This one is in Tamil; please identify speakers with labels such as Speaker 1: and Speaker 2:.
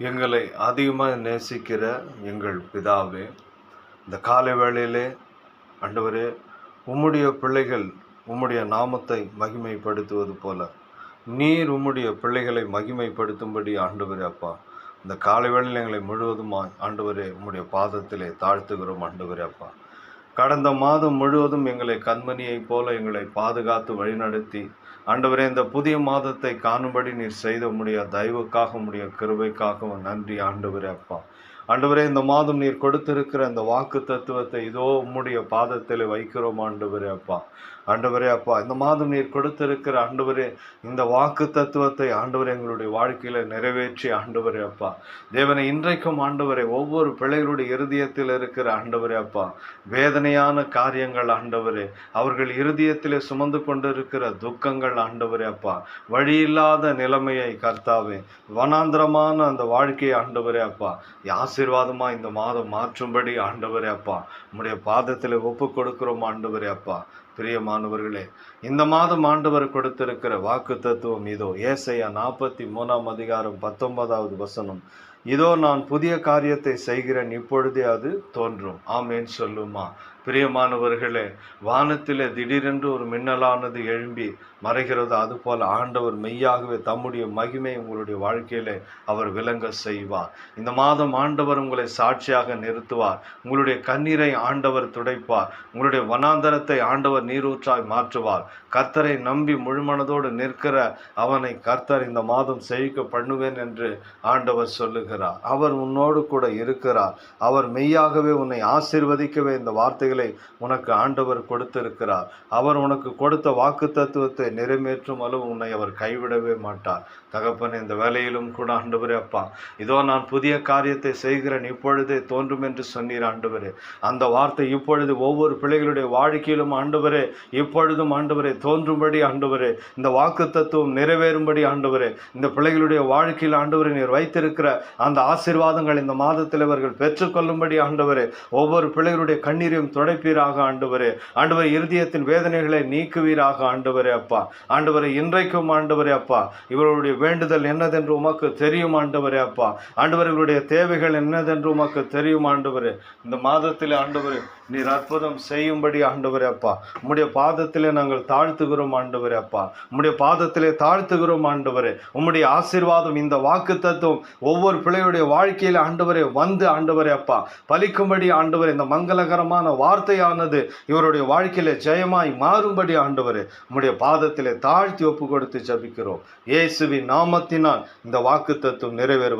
Speaker 1: எங்களை அதிகமாக நேசிக்கிற எங்கள் பிதாவே, இந்த காலை வேளையிலே ஆண்டவரே, உம்முடைய பிள்ளைகள் உம்முடைய நாமத்தை மகிமைப்படுத்துவது போல நீர் உம்முடைய பிள்ளைகளை மகிமைப்படுத்தும்படி ஆண்டவரே அப்பா, இந்த காலை வேளையில் எங்களை முழுவதுமாய் ஆண்டவரே உம்முடைய பாதத்திலே தாழ்த்துகிறோம் ஆண்டவரே அப்பா. கடந்த மாதம் முழுவதும் எங்களை கண்மணியைப் போல எங்களை பாதுகாத்து வழிநடத்தி ஆண்டவரே, இந்த புதிய மாதத்தை காணும்படி நீர் செய்த உம்முடைய தயவுக்காக உம்முடைய கிருபைக்காக நன்றி ஆண்டவரே அப்பா. ஆண்டவரே, இந்த மாதம் நீர் கொடுத்திருக்கிற இந்த வாக்கு தத்துவத்தை இதோ உம்முடைய பாதத்தில் வைக்கிறோம் ஆண்டவரே அப்பா. ஆண்டவரே அப்பா, இந்த மாதம் நீர் கொடுத்திருக்கிற ஆண்டவரே இந்த வாக்கு தத்துவத்தை ஆண்டவரே எங்களுடைய வாழ்க்கையில நிறைவேற்றி ஆண்டவரே அப்பா. தேவனை, இன்றைக்கும் ஆண்டவரே ஒவ்வொரு பிள்ளைகளுடைய இருதயத்தில் இருக்கிற ஆண்டவரே அப்பா வேதனையான காரியங்கள் ஆண்டவரே, அவர்கள் இருதயத்திலே சுமந்து கொண்டிருக்கிற துக்கங்கள் ஆண்டவரே அப்பா, வழியில்லாத நிலைமையை கர்த்தாவே, வனாந்திரமான அந்த வாழ்க்கையை ஆண்டவரே அப்பா ஆசீர்வாதமா இந்த மாதம் மாற்றும்படி ஆண்டவரே அப்பா உம்முடைய பாதத்தில் ஒப்பு கொடுக்கிறோம் ஆண்டவரே அப்பா. பிரியமானவர்களே, இந்த மாதம் ஆண்டவர் கொடுத்திருக்கிற வாக்கு தத்துவம் இதோ ஏசாயா 43:19 இதோ நான் புதிய காரியத்தை செய்கிறேன், இப்பொழுதே அது தோன்றும். ஆமேன் சொல்லுமா? பிரியமானவர்களே, வானத்திலே திடீரென்று ஒரு மின்னலானது எழும்பி மறைகிறது, அதுபோல ஆண்டவர் மெய்யாகவே தம்முடைய மகிமை உங்களுடைய வாழ்க்கையிலே அவர் விளங்க செய்வார். இந்த மாதம் ஆண்டவர் உங்களை சாட்சியாக நிறுத்துவார். உங்களுடைய கண்ணீரை ஆண்டவர் துடைப்பார். உங்களுடைய வனாந்தரத்தை ஆண்டவர் நீரூற்றாய் மாற்றுவார். கர்த்தரை நம்பி முழுமனதோடு நிற்கிற அவனை கர்த்தர் இந்த மாதம் செழிக்க பண்ணுவேன் என்று ஆண்டவர் சொல்லுகிறார். அவர் உன்னோடு கூட இருக்கிறார். அவர் மெய்யாகவே உன்னை ஆசீர்வதிக்கவே இந்த வார்த்தைகளை உனக்கு ஆண்டவர் கொடுத்திருக்கிறார். அவர் உனக்கு கொடுத்த வாக்கு தத்துவத்தை நிறைவேற்றும் அளவு உன்னை அவர் கைவிடவே மாட்டார். தகப்பன், இந்த வேலையிலும் கூட ஆண்டவரே அப்பா, இதோ நான் புதிய காரியத்தை செய்கிறேன், இப்பொழுதே தோன்றும் என்று சொன்னீர் ஆண்டவரே. அந்த வார்த்தை இப்பொழுது ஒவ்வொரு பிள்ளைகளுடைய வாழ்க்கையிலும் ஆண்டவரே இப்பொழுதும் ஆண்டவரே தோன்றும்படி ஆண்டவரே, இந்த வாக்கு தத்துவம் நிறைவேறும்படி ஆண்டவரே, இந்த பிள்ளைகளுடைய வாழ்க்கையில் ஆண்டவரே நீர் வைத்திருக்கிற அந்த ஆசீர்வாதங்கள் இந்த மாதத்தில் அவர்கள் பெற்றுக்கொள்ளும்படி ஆண்டவரே, ஒவ்வொரு பிள்ளைகளுடைய கண்ணீரையும் துடைப்பீராக ஆண்டவரே. ஆண்டவரே, இருதயத்தின் வேதனைகளை நீக்குவீராக ஆண்டவரே அப்பா. ஆண்டவரே, இன்றைக்கும் ஆண்டவரே அப்பா இவர்களுடைய வேண்டுதல் என்னதென்று உமக்கு தெரியும் ஆண்டவரே அப்பா. ஆண்டவரே, இவருடைய தேவைகள் என்னதென்று உமக்கு தெரியும் ஆண்டவரே. இந்த மாதத்தில் ஆண்டவரே நீர் அற்புதம் செய்யும்படி ஆண்டவரே அப்பா உம்முடைய பாதத்திலே நாங்கள் தாழ்த்துகிறோம் ஆண்டவரே அப்பா. உம்முடைய பாதத்திலே தாழ்த்துகிறோம் ஆண்டவரே. உம்முடைய ஆசீர்வாதம், இந்த வாக்கு தத்துவம் ஒவ்வொரு பிள்ளையுடைய வாழ்க்கையில் ஆண்டவரே வந்து ஆண்டவரே அப்பா பலிக்கும்படி ஆண்டவரே, இந்த மங்களகரமான வார்த்தையானது இவருடைய வாழ்க்கையிலே ஜெயமாய் மாறும்படி ஆண்டவரே உம்முடைய பாதத்திலே தாழ்த்தி ஒப்பு கொடுத்து ஜபிக்கிறோம். இயேசுவின் நாமத்தினால் இந்த வாக்கு தத்துவம் நிறைவேறும்.